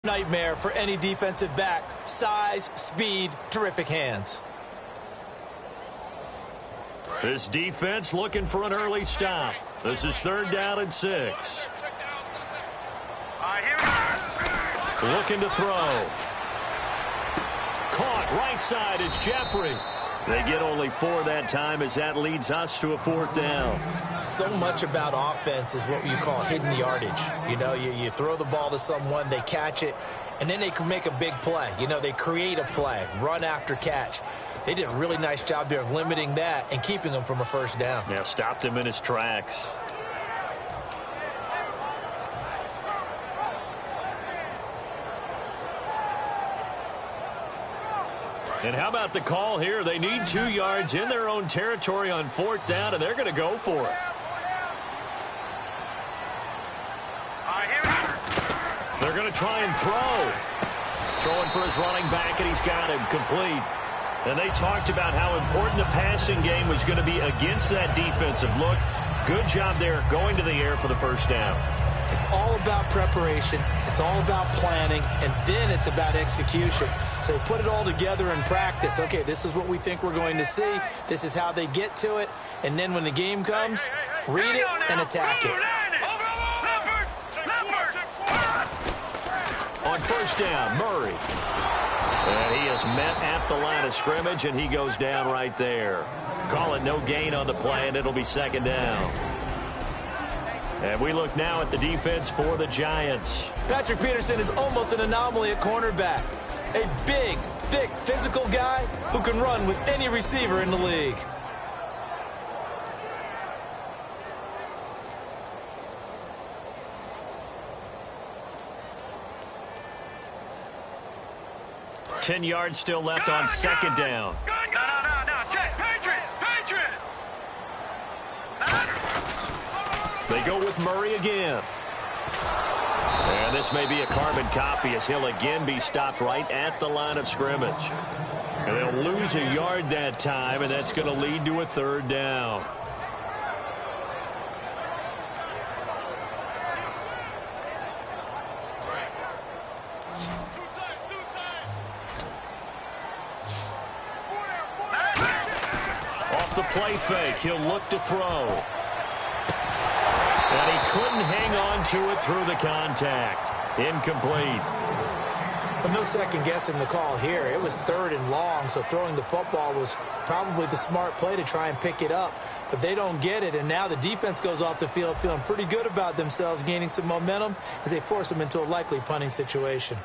Nightmare for any defensive back. Size, speed, terrific hands. This defense looking for an early stop. This is 3rd down and 6. Looking to throw. Caught right side is Jeffrey. They get only 4 that time as that leads us to a 4th down. So much about offense is what you call hidden yardage. You know, you throw the ball to someone, they catch it, and then they can make a big play. You know, they create a play, run after catch. They did a really nice job there of limiting that and keeping him from a 1st down. Yeah, stopped him in his tracks. And how about the call here? They need 2 yards in their own territory on 4th down, and they're going to go for it. They're going to try and throw. Throwing for his running back, and he's got him complete. And they talked about how important the passing game was going to be against that defensive look. Good job there going to the air for the 1st down. It's all about preparation. It's all about planning. And then it's about execution. So they put it all together in practice. Okay, this is what we think we're going to see. This is how they get to it. And then when the game comes, read it and attack it. On 1st down, Murray. And he is met at the line of scrimmage, and he goes down right there. Call it no gain on the play, and it'll be 2nd down. And we look now at the defense for the Giants. Patrick Peterson is almost an anomaly at cornerback. A big, thick, physical guy who can run with any receiver in the league. Ten yards still left on 2nd down. They go with Murray again. And this may be a carbon copy as he'll again be stopped right at the line of scrimmage. And they'll lose a yard that time, and that's going to lead to a 3rd down. Off the play fake, he'll look to throw. And he couldn't hang on to it through the contact. Incomplete. But no second guessing the call here. It was 3rd and long, so throwing the football was probably the smart play to try and pick it up. But they don't get it, and now the defense goes off the field feeling pretty good about themselves, gaining some momentum as they force them into a likely punting situation.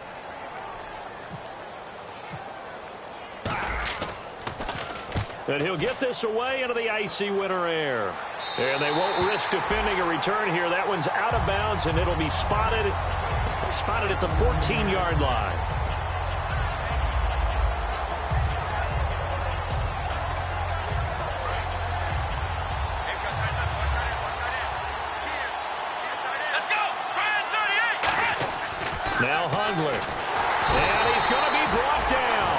And he'll get this away into the icy winter air. And they won't risk defending a return here. That one's out of bounds, and it'll be spotted at the 14-yard line. Now Hundley. And he's going to be brought down.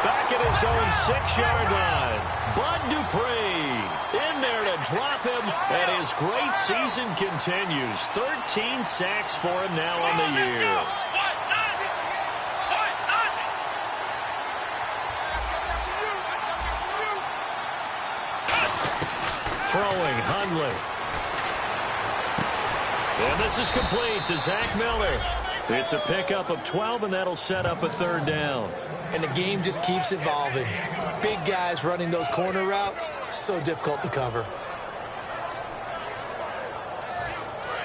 Back at his own 6-yard line. Bud Dupree in there to drop him, and his great season continues. 13 sacks for him now on the year. Throwing, Hundley. And this is complete to Zach Miller. It's a pickup of 12, and that'll set up a 3rd down. And the game just keeps evolving. Big guys running those corner routes, so difficult to cover.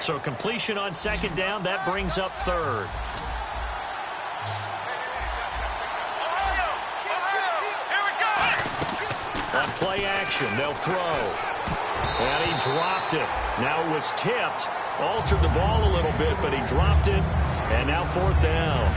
So completion on 2nd down, that brings up 3rd. On play action, they'll throw. And he dropped it. Now it was tipped. Altered the ball a little bit, but he dropped it. And now 4th down.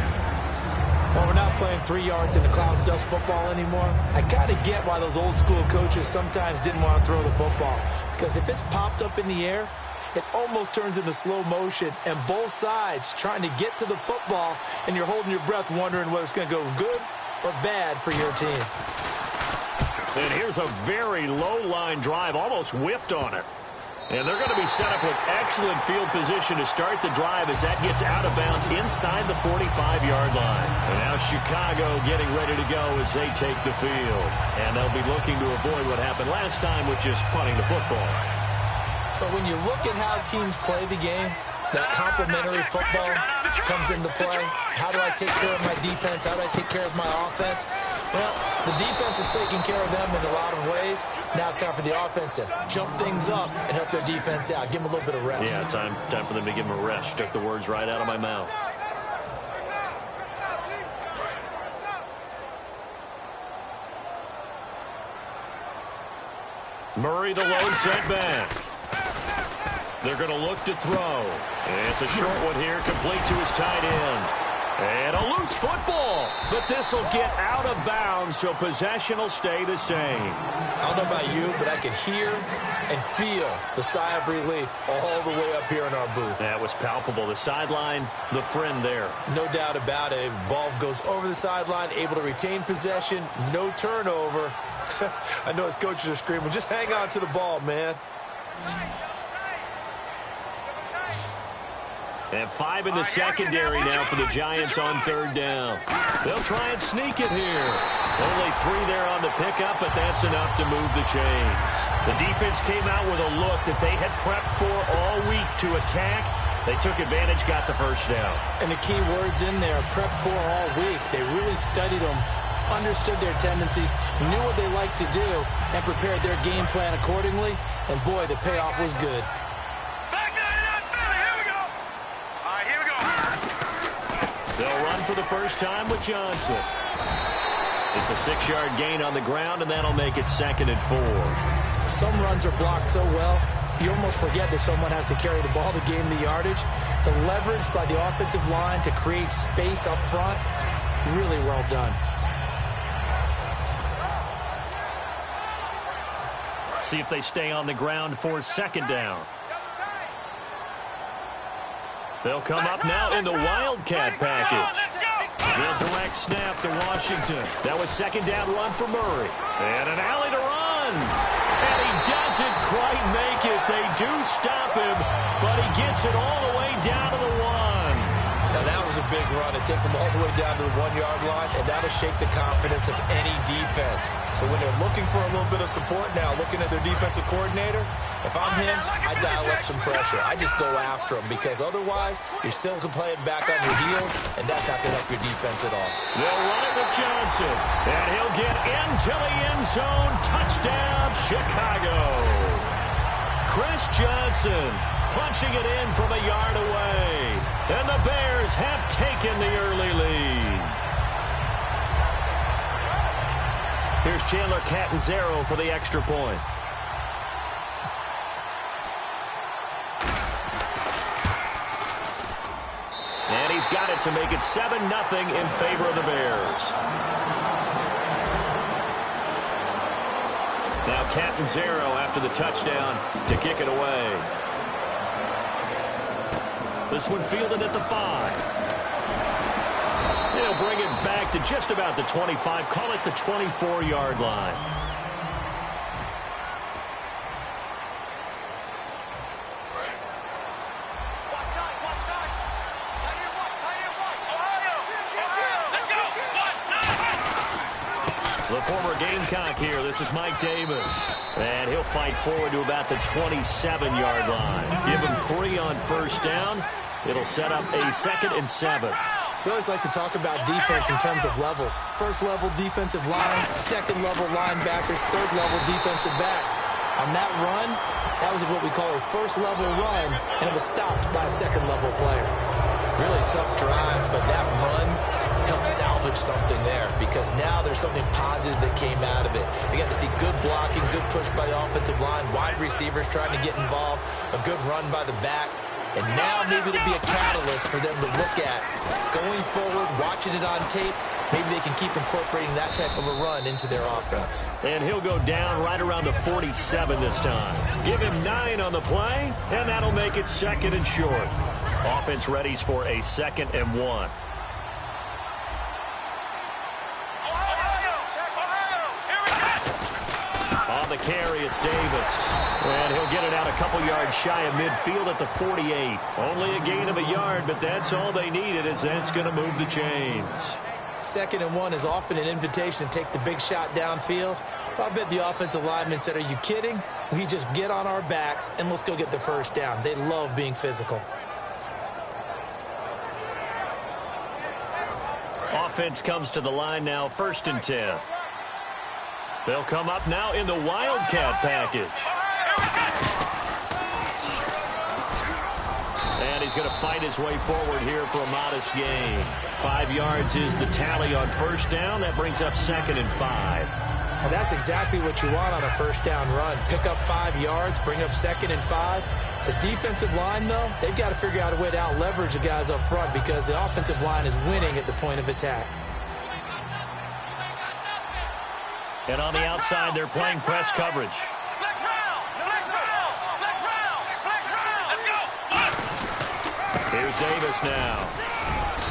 Well, we're not playing 3 yards in a cloud of dust football anymore. I kind of get why those old school coaches sometimes didn't want to throw the football. Because if it's popped up in the air, it almost turns into slow motion. And both sides trying to get to the football, and you're holding your breath wondering whether it's going to go good or bad for your team. And here's a very low line drive, almost whiffed on it. And they're going to be set up with excellent field position to start the drive as that gets out of bounds inside the 45-yard line. And now Chicago getting ready to go as they take the field. And they'll be looking to avoid what happened last time, which is punting the football. But when you look at how teams play the game, that complementary football comes into play. How do I take care of my defense? How do I take care of my offense? Well, the defense is taking care of them in a lot of ways. Now it's time for the offense to jump things up and help their defense out. Give them a little bit of rest. Yeah, it's time for them to give them a rest. Took the words right out of my mouth. Murray, the lone setback. They're going to look to throw. And it's a short one here, complete to his tight end. And a loose football. But this will get out of bounds, so possession will stay the same. I don't know about you, but I could hear and feel the sigh of relief all the way up here in our booth. That was palpable. The sideline, the friend there. No doubt about it. Ball goes over the sideline, able to retain possession, no turnover. I know his coaches are screaming, just hang on to the ball, man. And 5 in the secondary now for the Giants on third down. They'll try and sneak it here. Only 3 there on the pickup, but that's enough to move the chains. The defense came out with a look that they had prepped for all week to attack. They took advantage, got the first down. And the key words in there, prepped for all week. They really studied them, understood their tendencies, knew what they liked to do, and prepared their game plan accordingly. And boy, the payoff was good. They'll run for the first time with Johnson. It's a 6-yard gain on the ground, and that'll make it 2nd and 4. Some runs are blocked so well, you almost forget that someone has to carry the ball to gain the yardage. The leverage by the offensive line to create space up front, really well done. See if they stay on the ground for 2nd down. They'll come up now in the Wildcat package. They'll direct snap to Washington. That was 2nd down run for Murray. And an alley to run. And he doesn't quite make it. They do stop him, but he gets it all the way down to the 1. Now that was a big run. It takes them all the way down to the 1-yard line, and that'll shake the confidence of any defense. So when they're looking for a little bit of support now, looking at their defensive coordinator, if I'm him, I dial up some pressure. I just go after him, because otherwise you're still playing back on your heels, and that's not going to help your defense at all. They'll run it with Johnson, and he'll get into the end zone. Touchdown, Chicago. Chris Johnson punching it in from a yard away. And the Bears have taken the early lead. Here's Chandler Catanzaro for the extra point. And he's got it to make it 7-0 in favor of the Bears. Now Catanzaro after the touchdown to kick it away. This one fielded at the 5. They'll bring it back to just about the 25. Call it the 24-yard line. The former Gamecock here. This is Mike Davis. And he'll fight forward to about the 27-yard line. Give him 3 on first down. It'll set up a 2nd and 7. We always like to talk about defense in terms of levels. First level defensive line, second level linebackers, third level defensive backs. On that run, that was what we call a first level run, and it was stopped by a second level player. Really tough drive, but that run helped salvage something there, because now there's something positive that came out of it. They got to see good blocking, good push by the offensive line, wide receivers trying to get involved, a good run by the back. And now maybe it'll be a catalyst for them to look at going forward, watching it on tape. Maybe they can keep incorporating that type of a run into their offense. And he'll go down right around the 47 this time. Give him 9 on the play, and that'll make it 2nd and short. Offense readies for a 2nd and 1. On the the carry. It's Davis. And he'll get it out a couple yards shy of midfield at the 48. Only a gain of a yard, but that's all they needed, as that's going to move the chains. 2nd and 1 is often an invitation to take the big shot downfield. I bet the offensive lineman said, are you kidding? We just get on our backs and let's go get the first down. They love being physical. Offense comes to the line now, 1st and 10. They'll come up now in the Wildcat package. And he's going to fight his way forward here for a modest gain. 5 yards is the tally on 1st down. That brings up 2nd and 5. Well, that's exactly what you want on a 1st down run. Pick up 5 yards, bring up 2nd and 5. The defensive line, though, they've got to figure out a way to out-leverage the guys up front because the offensive line is winning at the point of attack. And on the outside, they're playing press coverage. Here's Davis now.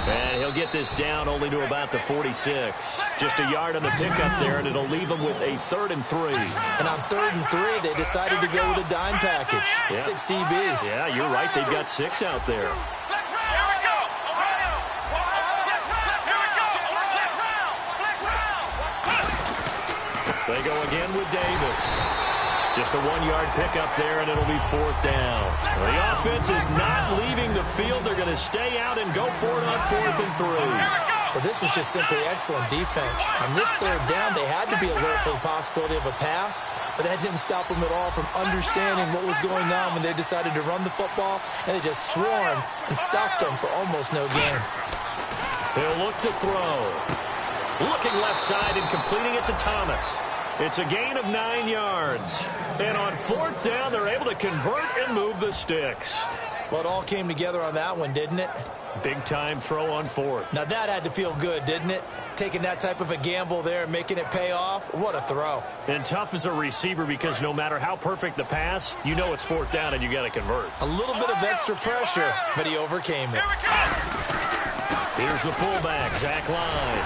And he'll get this down only to about the 46. Just a yard on the pickup there, and it'll leave him with a 3rd and 3. And on 3rd and 3, they decided to go with a dime package. Yeah. 6 DBs. Yeah, you're right. They've got 6 out there. They go again with Davis. Just a 1-yard pickup there, and it'll be 4th down. The offense is not leaving the field. They're going to stay out and go for it on 4th and 3. Well, this was just simply excellent defense. On this 3rd down, they had to be alert for the possibility of a pass, but that didn't stop them at all from understanding what was going on when they decided to run the football, and they just swarmed and stopped them for almost no gain. He'll look to throw. Looking left side and completing it to Thomas. It's a gain of 9 yards. And on 4th down, they're able to convert and move the sticks. Well, it all came together on that one, didn't it? Big-time throw on 4th. Now, that had to feel good, didn't it? Taking that type of a gamble there and making it pay off. What a throw. And tough as a receiver because no matter how perfect the pass, you know it's 4th down and you got to convert. A little bit of extra pressure, but he overcame it. Here's the fullback, Zach Line.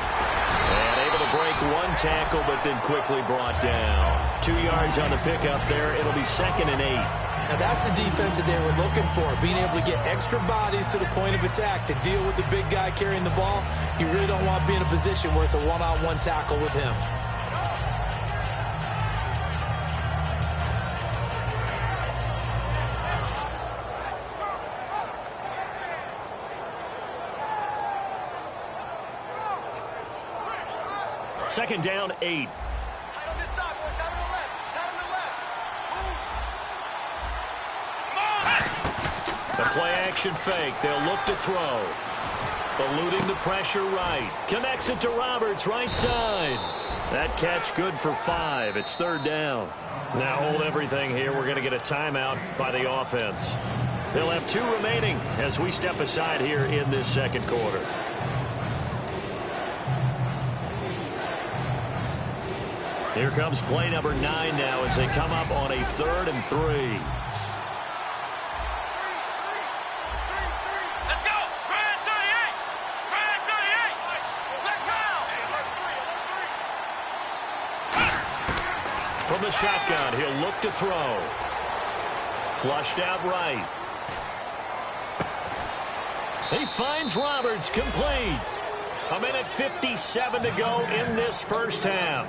And able to break 1 tackle, but then quickly brought down. 2 yards on the pickup there. It'll be 2nd and 8. Now, that's the defense that they were looking for, being able to get extra bodies to the point of attack to deal with the big guy carrying the ball. You really don't want to be in a position where it's a one-on-one tackle with him. Second down, 8. The play-action fake. They'll look to throw. Eluding the pressure right. Connects it to Roberts, right side. That catch good for 5. It's 3rd down. Now hold everything here. We're going to get a timeout by the offense. They'll have 2 remaining as we step aside here in this 2nd quarter. Here comes play number 9 now as they come up on a 3rd and 3. Let's go! Brad 38! Brad 38! Let's go! From the shotgun, he'll look to throw. Flushed out right. He finds Roberts, complete. 1:57 to go in this 1st half.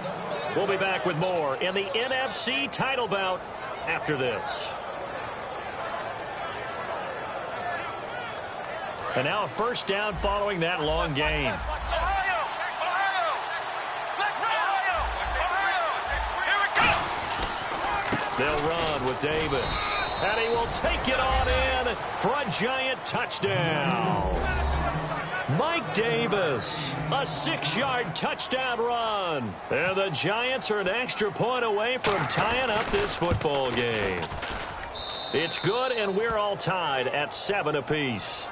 We'll be back with more in the NFC title bout after this. And now a 1st down following that long gain. They'll run with Davis. And he will take it on in for a giant touchdown. Mike Davis, a 6-yard touchdown run. And the Giants are an extra point away from tying up this football game. It's good, and we're all tied at 7 apiece.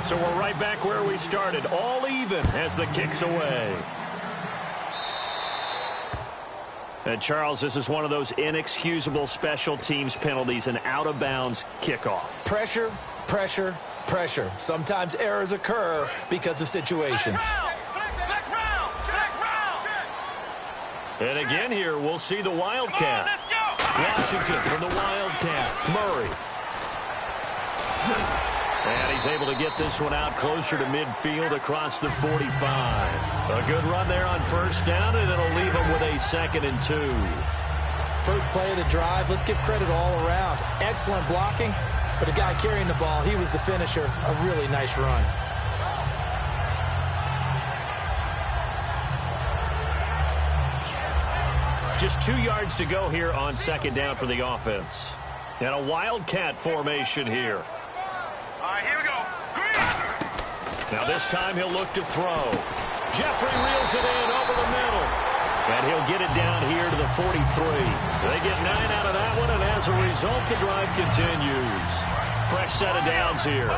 So we're right back where we started, all even as the kick's away. And, Charles, this is one of those inexcusable special teams penalties, an out-of-bounds kickoff. Pressure, pressure, pressure. Sometimes errors occur because of situations. And again here, we'll see the Wildcat. Washington from the Wildcat. Murray. And he's able to get this one out closer to midfield across the 45. A good run there on first down, and it'll leave him with a 2nd and 2. First play of the drive, let's give credit all around. Excellent blocking, but the guy carrying the ball, he was the finisher. A really nice run. Just 2 yards to go here on 2nd down for the offense. And a Wildcat formation here. All right, here we go. Now this time he'll look to throw. Jeffrey reels it in over the middle. And he'll get it down here to the 43. They get 9 out of that one, and as a result, the drive continues. Fresh set of downs here.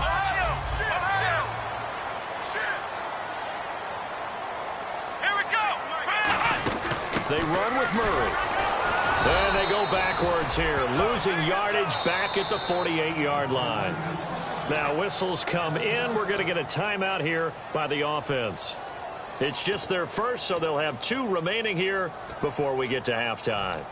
Here we go. They run with Murray. And they go backwards here, losing yardage back at the 48-yard line. Now whistles come in. We're going to get a timeout here by the offense. It's just their first, so they'll have 2 remaining here before we get to halftime.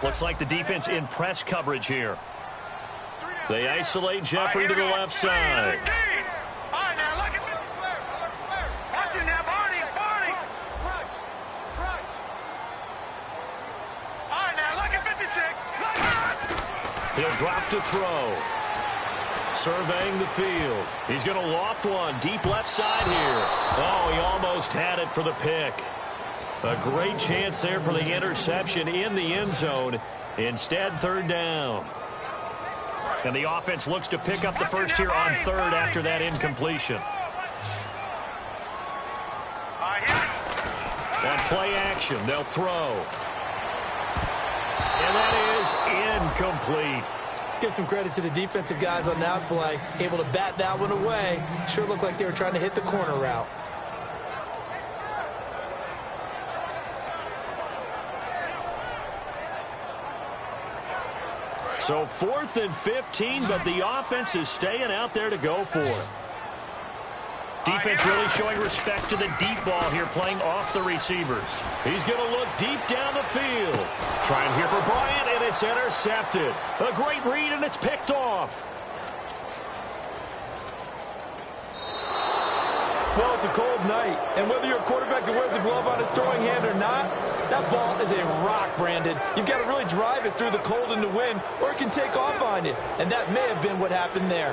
Looks like the defense in press coverage here. They isolate Jeffrey to the left side. All right, now look at me. Watch it now, Barney. All right, now look at 56. He'll drop to throw. Surveying the field. He's going to loft one deep left side here. Oh, he almost had it for the pick. A great chance there for the interception in the end zone. Instead, 3rd down. And the offense looks to pick up the first here on 3rd after that incompletion. On play action, they'll throw. And that is incomplete. Let's give some credit to the defensive guys on that play. Able to bat that one away. Sure looked like they were trying to hit the corner route. So 4th and 15, but the offense is staying out there to go for it. Defense really showing respect to the deep ball here, playing off the receivers. He's going to look deep down the field. Trying here for Bryant, and it's intercepted. A great read, and it's picked off. Well, it's a cold night, and whether you're a quarterback that wears a glove on his throwing hand or not, that ball is a rock, Brandon. You've got to really drive it through the cold and the wind, or it can take off on you, and that may have been what happened there.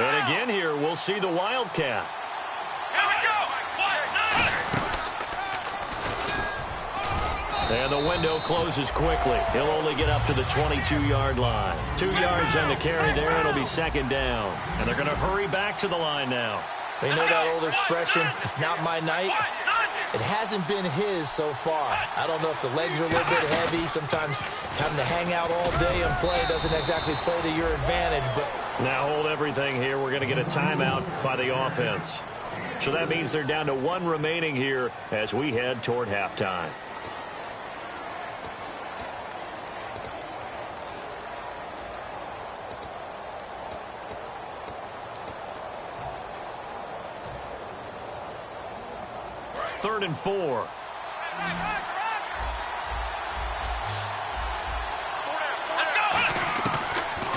And again here, we'll see the Wildcat. Here we go. And the window closes quickly. He'll only get up to the 22-yard line. 2 yards on the carry there. It'll be 2nd down. And they're going to hurry back to the line now. You know that old expression, it's not my night. It hasn't been his so far. I don't know if the legs are a little bit heavy. Sometimes having to hang out all day and play doesn't exactly play to your advantage. But now hold everything here. We're going to get a timeout by the offense. So that means they're down to 1 remaining here as we head toward halftime. Third and 4.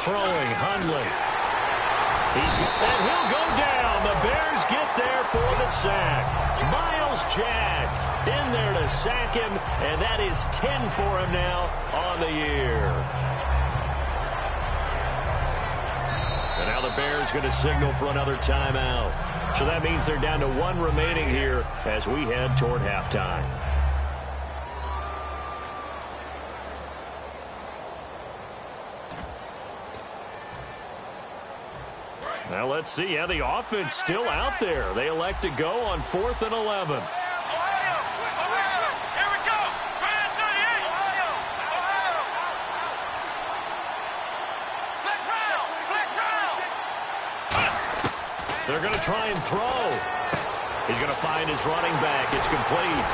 Throwing, Hundley. And he'll go down. The Bears get there for the sack. Miles Jack in there to sack him, and that is 10 for him now on the year. And now the Bears going to signal for another timeout. So that means they're down to 1 remaining here as we head toward halftime. Now let's see. Yeah, the offense still out there. They elect to go on 4th and 11. Here we go. Grand 38. Flex round. They're going to try and throw. He's going to find his running back. It's complete.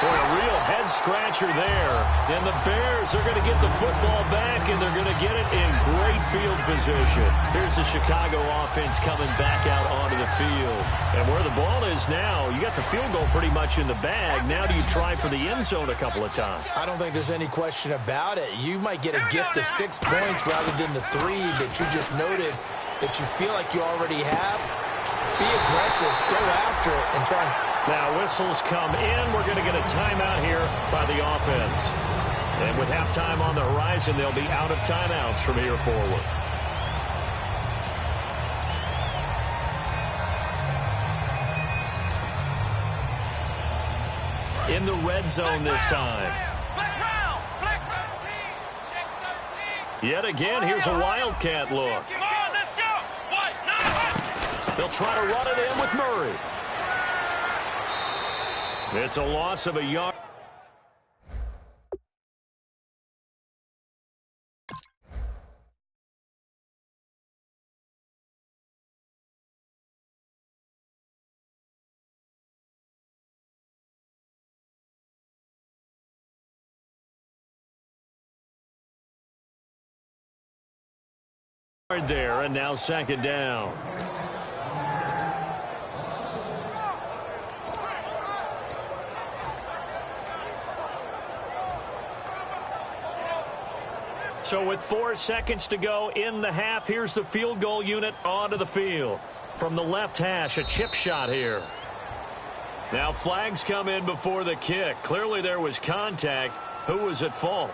Boy, a real head-scratcher there. And the Bears are going to get the football back, and they're going to get it in great field position. Here's the Chicago offense coming back out onto the field. And where the ball is now, you got the field goal pretty much in the bag. Now do you try for the end zone a couple of times? I don't think there's any question about it. You might get a gift of 6 points rather than the 3 that you just noted that you feel like you already have. Be aggressive, go after it, and try. Now whistles come in. We're going to get a timeout here by the offense. And with halftime on the horizon, they'll be out of timeouts from here forward. In the red zone this time. Yet again, here's a Wildcat look. Come on, let's go. They'll try to run it in with Murray. It's a loss of a yard. There, and now 2nd down. So with 4 seconds to go in the half, here's the field goal unit onto the field. From the left hash, a chip shot here. Now flags come in before the kick. Clearly there was contact. Who was at fault?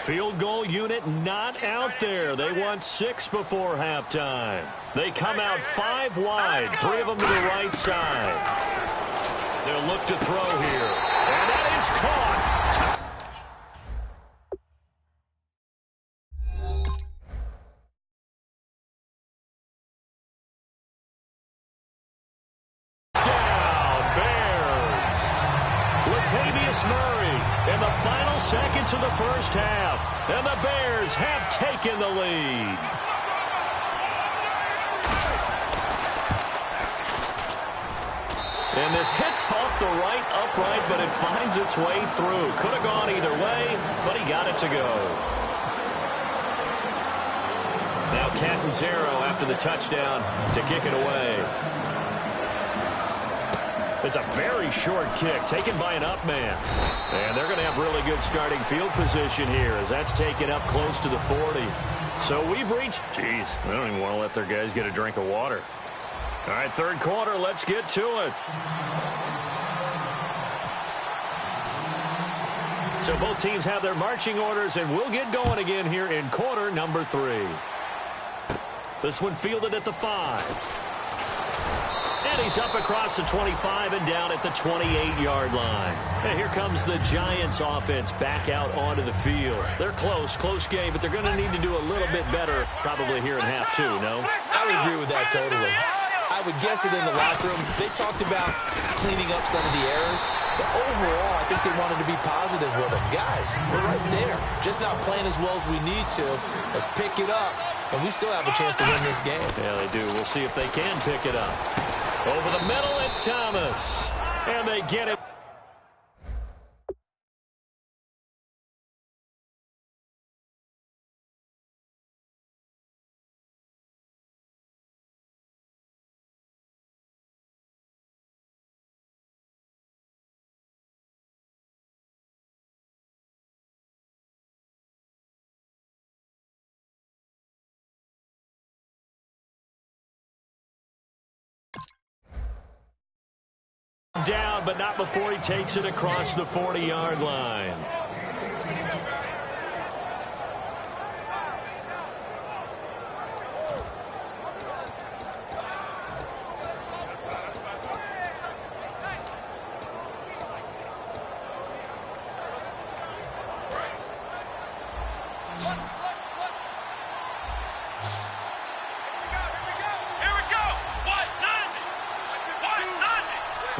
Field goal unit not out there. They want 6 before halftime. They come out 5 wide, 3 of them to the right side. They'll look to throw here. And that is caught. Murray in the final seconds of the first half, and the Bears have taken the lead. And this hits off the right upright, but it finds its way through. Could have gone either way, but he got it to go. Now Catanzaro after the touchdown to kick it away. It's a very short kick taken by an up man. And they're going to have really good starting field position here as that's taken up close to the 40. So we've reached... Jeez, they don't even want to let their guys get a drink of water. All right, 3rd quarter, let's get to it. So both teams have their marching orders, and we'll get going again here in quarter number 3. This one fielded at the 5. And he's up across the 25 and down at the 28-yard line. And here comes the Giants offense back out onto the field. They're close game, but they're going to need to do a little bit better probably here in half 2, no? I would agree with that totally. I would guess it in the locker room. They talked about cleaning up some of the errors. But overall, I think they wanted to be positive with them. Guys, we're right there. Just not playing as well as we need to. Let's pick it up, and we still have a chance to win this game. Yeah, they do. We'll see if they can pick it up. Over the middle, it's Thomas. And they get it. down, but not before he takes it across the 40-yard line.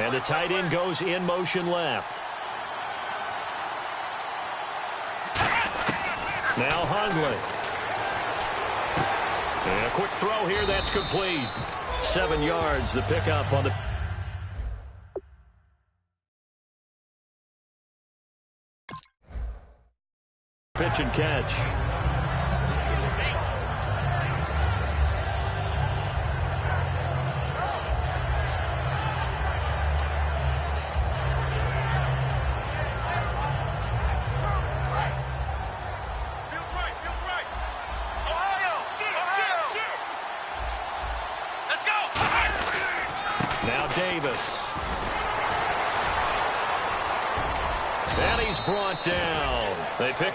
And the tight end goes in motion left. Now Hundley. And a quick throw here, that's complete. 7 yards, the pickup on the... pitch and catch. Davis. And he's brought down. They pick.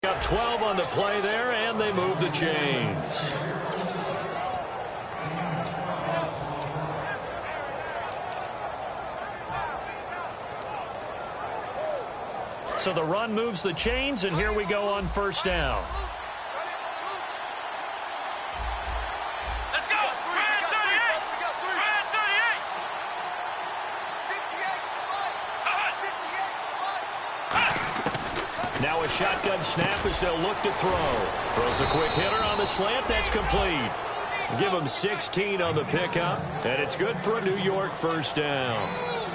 Got 12 on the play there, and they move the chains. So the run moves the chains, and here we go on first down. Let's go! Brand 38! Brand 38! Now a shotgun snap as they'll look to throw. Throws a quick hitter on the slant. That's complete. Give him 16 on the pickup, and it's good for a New York first down.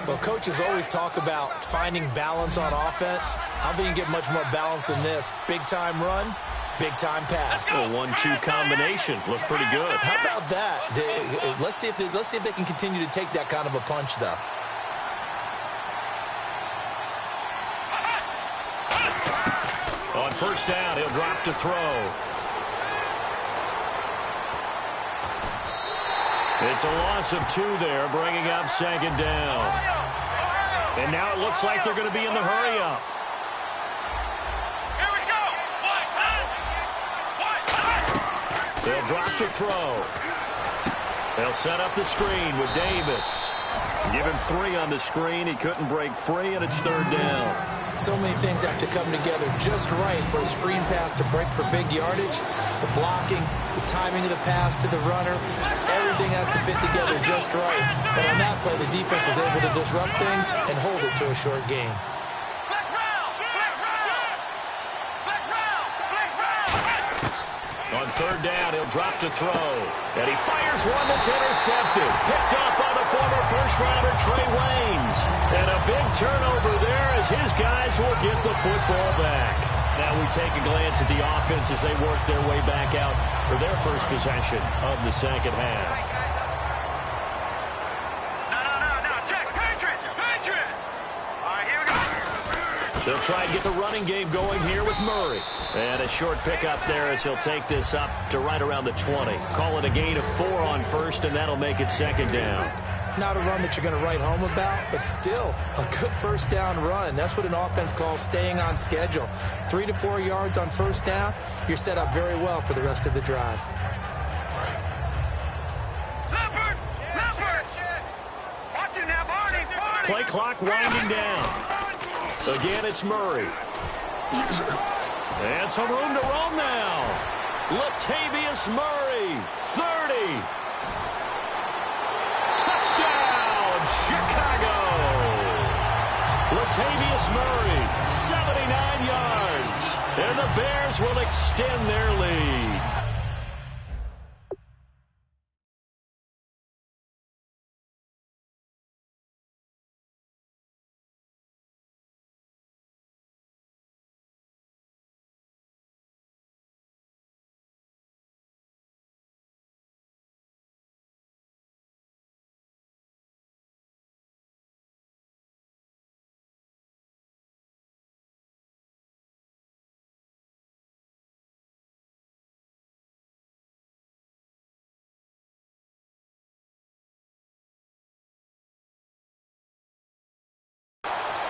Well, coaches always talk about finding balance on offense. I don't think you can get much more balance than this. Big-time run, big-time pass. A 1-2 combination. Looked pretty good. How about that? Let's see if they can continue to take that kind of a punch, though. On first down, he'll drop to throw. It's a loss of 2 there, bringing up second down. And now it looks like they're going to be in the hurry-up. Here we go! They'll drop to throw. They'll set up the screen with Davis. Give him 3 on the screen. He couldn't break free, and it's third down. So many things have to come together just right for a screen pass to break for big yardage. The blocking, the timing of the pass to the runner, everything has to fit together just right. But on that play, the defense was able to disrupt things and hold it to a short game. On third down, he'll drop to throw. And he fires one that's intercepted. Picked up by the former first-rounder Trey Waynes. And a big turnover there as his guys will get the football back. Now we take a glance at the offense as they work their way back out for their first possession of the second half. They'll try and get the running game going here with Murray. And a short pickup there as he'll take this up to right around the 20. Call it a gain of 4 on first, and that'll make it second down. Not a run that you're going to write home about, but still a good first down run. That's what an offense calls staying on schedule. 3 to 4 yards on first down, you're set up very well for the rest of the drive. Play clock winding down. Again, it's Murray. And some room to roam now. Latavius Murray, 30. Touchdown, Chicago. Latavius Murray, 79 yards. And the Bears will extend their lead.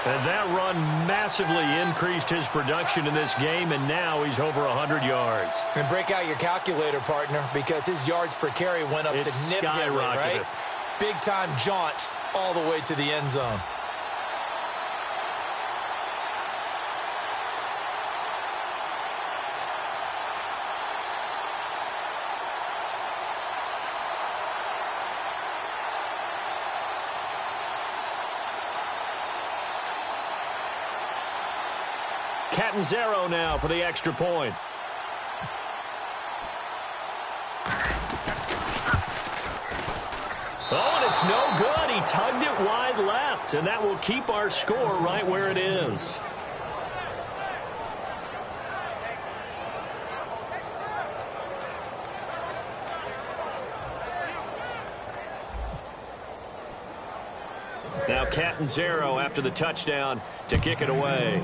And that run massively increased his production in this game, and now he's over 100 yards. And break out your calculator, partner, because his yards per carry went up significantly, right? Big-time jaunt all the way to the end zone. Catanzaro now for the extra point. Oh, and it's no good. He tugged it wide left, and that will keep our score right where it is. Now Catanzaro after the touchdown to kick it away.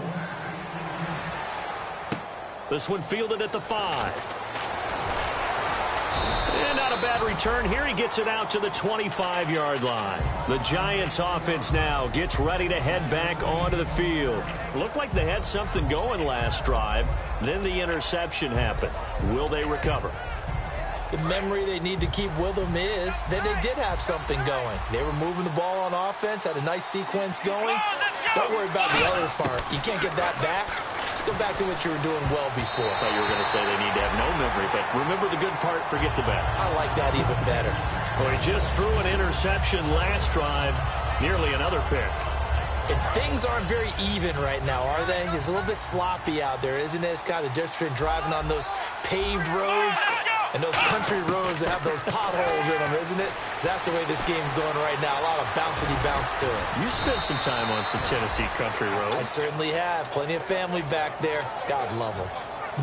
This one fielded at the 5. And not a bad return here. He gets it out to the 25-yard line. The Giants offense now gets ready to head back onto the field. Looked like they had something going last drive. Then the interception happened. Will they recover? The memory they need to keep with them is that they did have something going. They were moving the ball on offense, had a nice sequence going. Don't worry about the other part. You can't get that back. Let's go back to what you were doing well before. I thought you were going to say they need to have no memory, but remember the good part, forget the bad. I like that even better. Well, he just threw an interception last drive, nearly another pick. And things aren't very even right now, are they? It's a little bit sloppy out there, isn't it? It's kind of different driving on those paved roads and those country roads that have those potholes in them, isn't it? 'Cause that's the way this game's going right now. A lot of bouncy bounce to it. You spent some time on some Tennessee country roads. I certainly have. Plenty of family back there. God love them.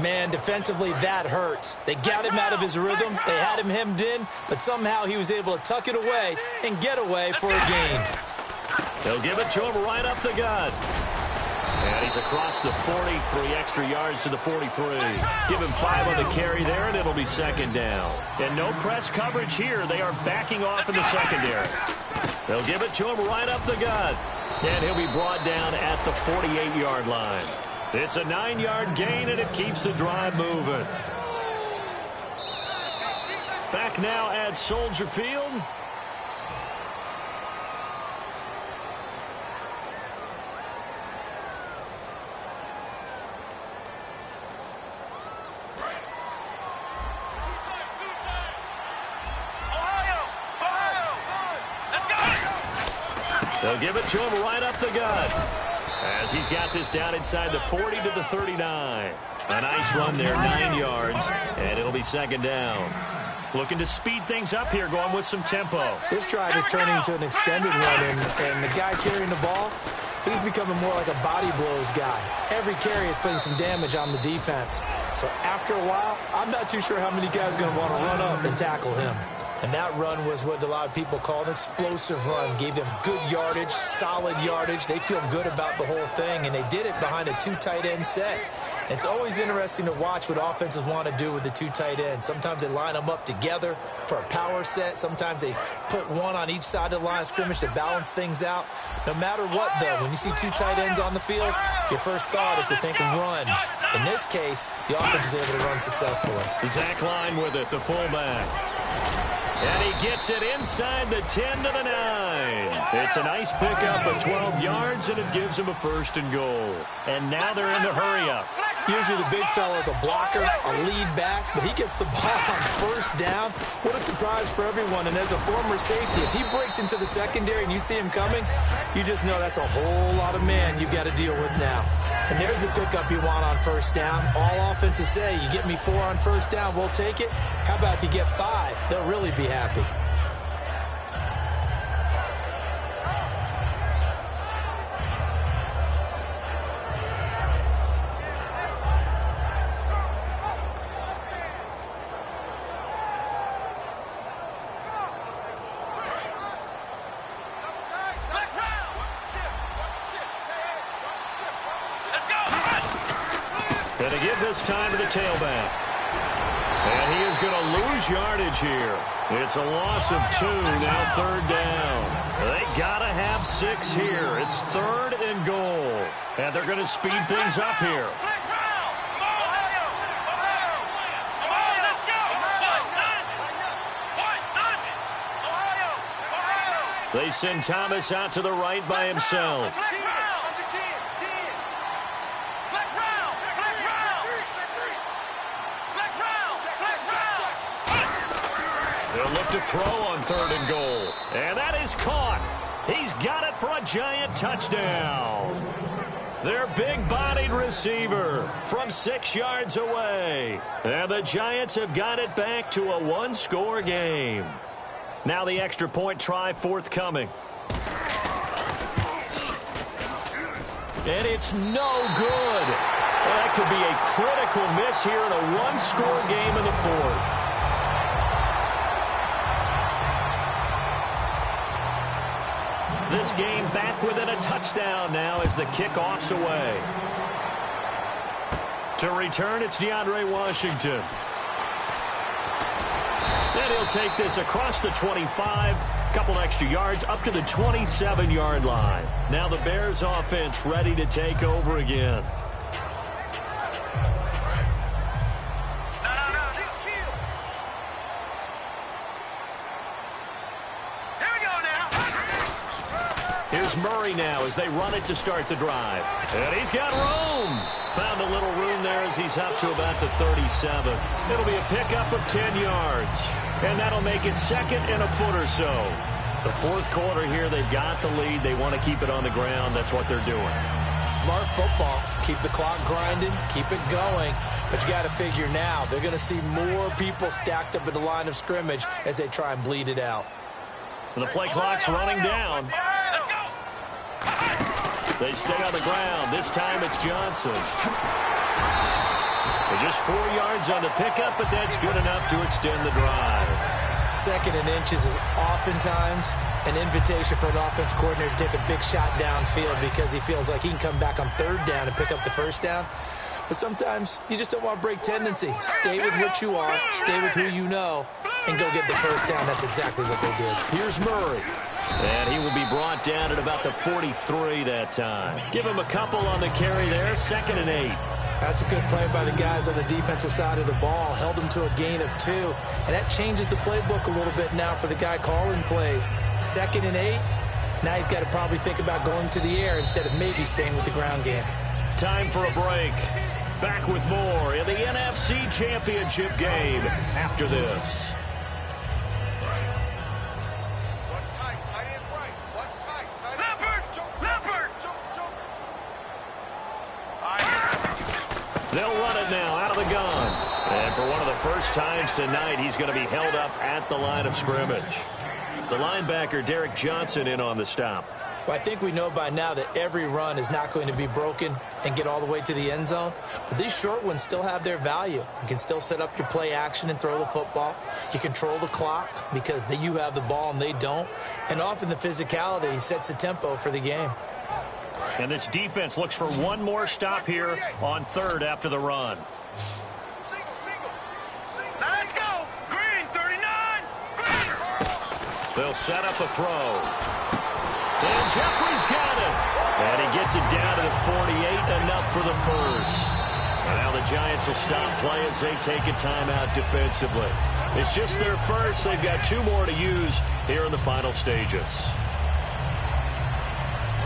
Man, defensively, that hurts. They got him out of his rhythm. They had him hemmed in, but somehow he was able to tuck it away and get away for a gain. They'll give it to him right up the gut. And he's across the 40, 3 extra yards to the 43. Give him 5 on the carry there, and it'll be second down. And no press coverage here. They are backing off in the secondary. They'll give it to him right up the gut. And he'll be brought down at the 48-yard line. It's a 9-yard gain, and it keeps the drive moving. Back now at Soldier Field. They'll give it to him right up the gut as he's got this down inside the 40 to the 39. A nice run there, 9 yards, and it'll be second down. Looking to speed things up here, going with some tempo. This drive is turning into an extended run, and the guy carrying the ball, he's becoming more like a body blows guy. Every carry is putting some damage on the defense. So after a while, I'm not too sure how many guys are going to want to run up and tackle him. And that run was what a lot of people call an explosive run. Gave them good yardage, solid yardage. They feel good about the whole thing, and they did it behind a 2 tight end set. It's always interesting to watch what offenses want to do with the 2 tight ends. Sometimes they line them up together for a power set. Sometimes they put one on each side of the line of scrimmage to balance things out. No matter what, though, when you see 2 tight ends on the field, your first thought is to think of run. In this case, the offense was able to run successfully. Zach Line with it, the fullback. And he gets it inside the 10 to the 9. It's a nice pickup of 12 yards, and it gives him a 1st and goal. And now they're in the hurry-up. Usually the big fella is a blocker, a lead back, but he gets the ball on 1st down. What a surprise for everyone. And as a former safety, if he breaks into the secondary and you see him coming, you just know that's a whole lot of man you've got to deal with now. And there's the pickup you want on 1st down. All offenses say, you get me 4 on 1st down, we'll take it. How about if you get 5? They'll really be happy. Going to give this time to the tailback. And he is going to lose yardage here. It's a loss of 2, now third down. They got to have 6 here. It's 3rd and goal. And they're going to speed things up here. They send Thomas out to the right by himself. They'll look to throw on 3rd and goal. And that is caught. He's got it for a giant touchdown. Their big-bodied receiver from 6 yards away. And the Giants have got it back to a 1-score game. Now the extra point try forthcoming. And it's no good. Well, that could be a critical miss here in a 1-score game in the 4th. This game back within a touchdown now as the kickoff's away. To return, it's DeAndre Washington. And he'll take this across the 25, couple extra yards up to the 27-yard line. Now the Bears offense ready to take over again. Here's Murray now as they run it to start the drive. And he's got room. Found a little room there as he's up to about the 37. It'll be a pickup of 10 yards. And that'll make it 2nd and a foot or so. The 4th quarter here, they've got the lead. They want to keep it on the ground. That's what they're doing. Smart football. Keep the clock grinding. Keep it going. But you got to figure now, they're going to see more people stacked up at the line of scrimmage as they try and bleed it out. And the play clock's running down. They stay on the ground. This time it's Johnson. They're just 4 yards on the pickup, but that's good enough to extend the drive. 2nd and inches is oftentimes an invitation for an offense coordinator to take a big shot downfield because he feels like he can come back on 3rd down and pick up the 1st down. But sometimes you just don't want to break tendency. Stay with what you are, stay with who you know, and go get the 1st down. That's exactly what they did. Here's Murray. And he will be brought down at about the 43 that time. Give him a couple on the carry there, 2nd and 8. That's a good play by the guys on the defensive side of the ball. Held him to a gain of 2. And that changes the playbook a little bit now for the guy calling plays. 2nd and 8. Now he's got to probably think about going to the air instead of maybe staying with the ground game. Time for a break. Back with more in the NFC Championship game after this. They'll run it now out of the gun. And for one of the first times tonight, he's going to be held up at the line of scrimmage. The linebacker, Derek Johnson, in on the stop. Well, I think we know by now that every run is not going to be broken and get all the way to the end zone. But these short ones still have their value. You can still set up your play action and throw the football. You control the clock because you have the ball and they don't. And often the physicality sets the tempo for the game. And this defense looks for one more stop here on 3rd after the run. Let's go. Green, 39. Green. They'll set up a throw. And Jeffrey's got it. And he gets it down to the 48, enough for the 1st. And now the Giants will stop play as they take a timeout defensively. It's just their 1st. They've got 2 more to use here in the final stages.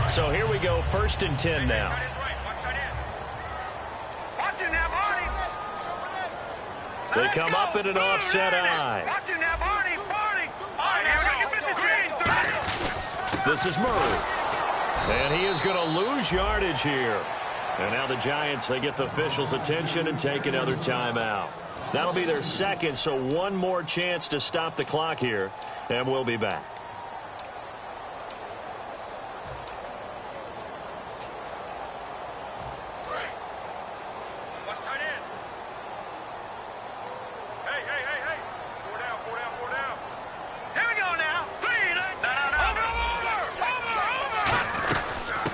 So here we go, 1st and 10 now. They come up in an offset eye. This is Murray. And he is going to lose yardage here. And now the Giants, they get the officials' attention and take another timeout. That'll be their 2nd, so one more chance to stop the clock here. And we'll be back.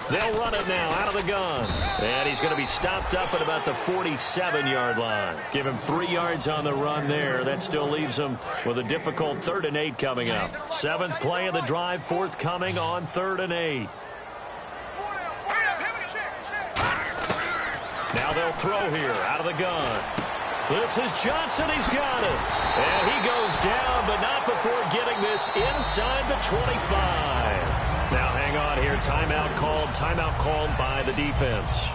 They'll run it now out of the gun. And he's going to be stopped up at about the 47-yard line. Give him 3 yards on the run there. That still leaves him with a difficult 3rd and 8 coming up. 7th play of the drive, forthcoming on 3rd and 8. Now they'll throw here out of the gun. This is Johnson. He's got it. And he goes down, but not before getting this inside the 25. Now hang on here. Timeout called by the defense.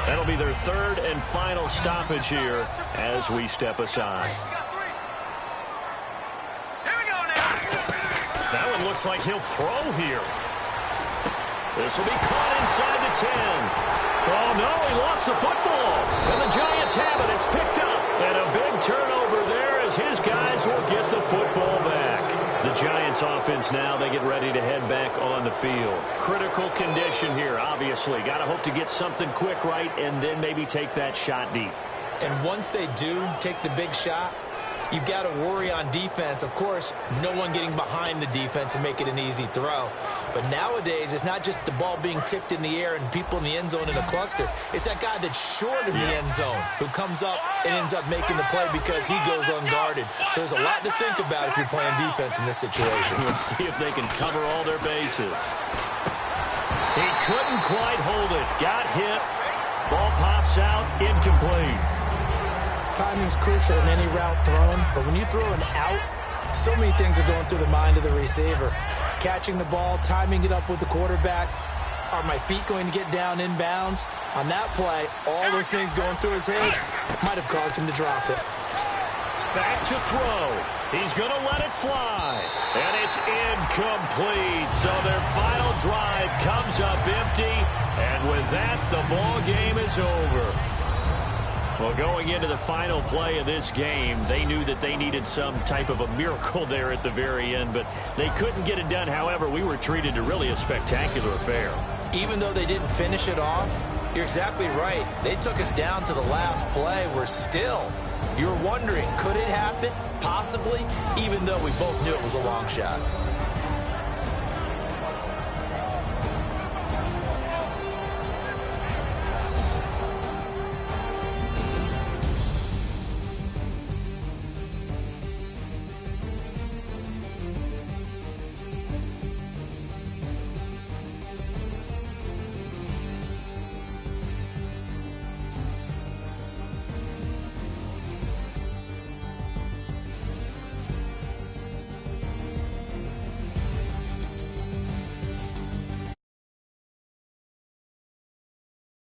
That'll be their 3rd and final stoppage here as we step aside. That one looks like he'll throw here. This will be caught inside the 10. Oh, no, he lost the football. And the Giants have it. It's picked up. And a big turnover there as his guys will get the football back. The Giants offense now, they get ready to head back on the field. Critical condition here, obviously. Got to hope to get something quick right and then maybe take that shot deep. And once they do take the big shot, you've got to worry on defense. Of course, no one getting behind the defense and make it an easy throw. But nowadays, it's not just the ball being tipped in the air and people in the end zone in a cluster. It's that guy that's short in the end zone who comes up and ends up making the play because he goes unguarded. So there's a lot to think about if you're playing defense in this situation. We'll see if they can cover all their bases. He couldn't quite hold it. Got hit. Ball pops out. Incomplete. Timing's crucial in any route thrown, but when you throw an out, so many things are going through the mind of the receiver. Catching the ball, timing it up with the quarterback. Are my feet going to get down inbounds? On that play, all those things going through his head might have caused him to drop it. Back to throw. He's going to let it fly. And it's incomplete. So their final drive comes up empty. And with that, the ball game is over. Well, going into the final play of this game, they knew that they needed some type of a miracle there at the very end, but they couldn't get it done. However, we were treated to really a spectacular affair. Even though they didn't finish it off, you're exactly right. They took us down to the last play. We're still, you're wondering, could it happen? Possibly, even though we both knew it was a long shot.